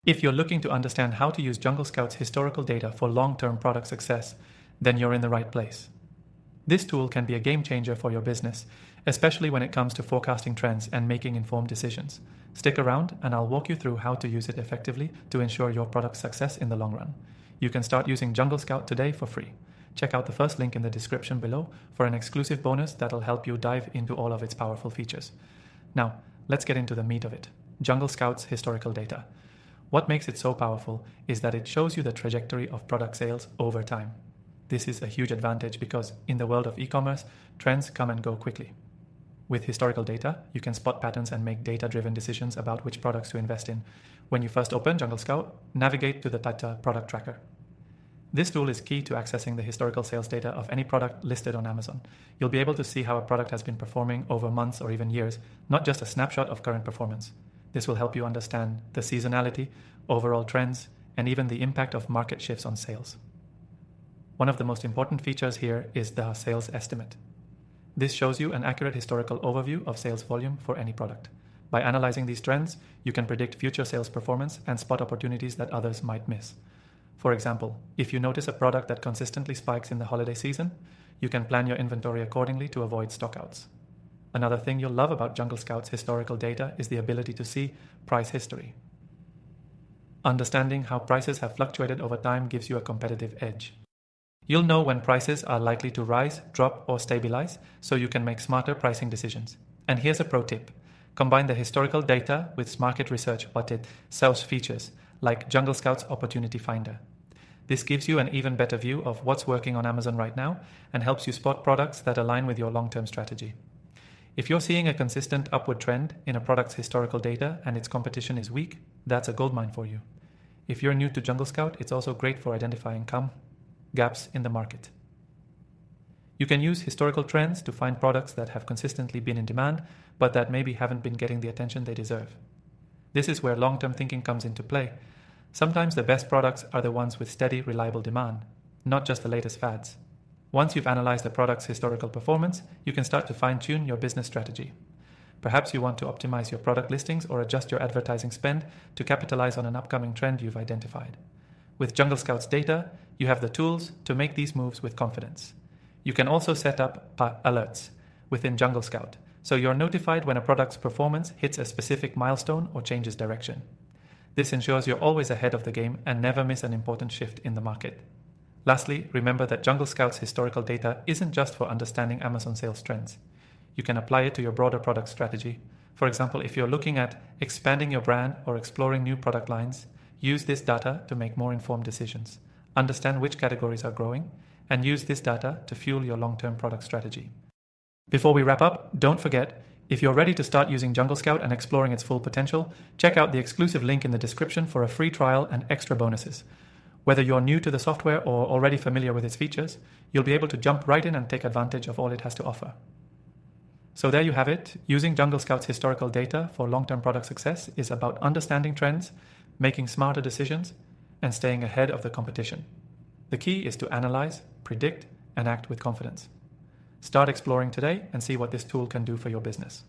If you're looking to understand how to use JungleScout's historical data for long-term product success, then you're in the right place. This tool can be a game changer for your business, especially when it comes to forecasting trends and making informed decisions. Stick around and I'll walk you through how to use it effectively to ensure your product's success in the long run. You can start using JungleScout today for free. Check out the first link in the description below for an exclusive bonus that'll help you dive into all of its powerful features. Now, let's get into the meat of it. JungleScout's historical data. What makes it so powerful is that it shows you the trajectory of product sales over time. This is a huge advantage because in the world of e-commerce, trends come and go quickly. With historical data, you can spot patterns and make data-driven decisions about which products to invest in. When you first open JungleScout, navigate to the Tata product tracker. This tool is key to accessing the historical sales data of any product listed on Amazon. You'll be able to see how a product has been performing over months or even years, not just a snapshot of current performance. This will help you understand the seasonality, overall trends, and even the impact of market shifts on sales. One of the most important features here is the sales estimate. This shows you an accurate historical overview of sales volume for any product. By analyzing these trends, you can predict future sales performance and spot opportunities that others might miss. For example, if you notice a product that consistently spikes in the holiday season, you can plan your inventory accordingly to avoid stockouts. Another thing you'll love about JungleScout's historical data is the ability to see price history. Understanding how prices have fluctuated over time gives you a competitive edge. You'll know when prices are likely to rise, drop, or stabilize, so you can make smarter pricing decisions. And here's a pro tip. Combine the historical data with market research what it sells features, like JungleScout's Opportunity Finder. This gives you an even better view of what's working on Amazon right now and helps you spot products that align with your long-term strategy. If you're seeing a consistent upward trend in a product's historical data and its competition is weak, that's a goldmine for you. If you're new to JungleScout, it's also great for identifying gaps in the market. You can use historical trends to find products that have consistently been in demand, but that maybe haven't been getting the attention they deserve. This is where long-term thinking comes into play. Sometimes the best products are the ones with steady, reliable demand, not just the latest fads. Once you've analyzed the product's historical performance, you can start to fine-tune your business strategy. Perhaps you want to optimize your product listings or adjust your advertising spend to capitalize on an upcoming trend you've identified. With JungleScout's data, you have the tools to make these moves with confidence. You can also set up alerts within JungleScout, so you're notified when a product's performance hits a specific milestone or changes direction. This ensures you're always ahead of the game and never miss an important shift in the market. Lastly, remember that JungleScout's historical data isn't just for understanding Amazon sales trends. You can apply it to your broader product strategy. For example, if you're looking at expanding your brand or exploring new product lines, use this data to make more informed decisions. Understand which categories are growing, and use this data to fuel your long-term product strategy. Before we wrap up, don't forget, if you're ready to start using JungleScout and exploring its full potential, check out the exclusive link in the description for a free trial and extra bonuses. Whether you're new to the software or already familiar with its features, you'll be able to jump right in and take advantage of all it has to offer. So there you have it. Using JungleScout's historical data for long-term product success is about understanding trends, making smarter decisions, and staying ahead of the competition. The key is to analyze, predict, and act with confidence. Start exploring today and see what this tool can do for your business.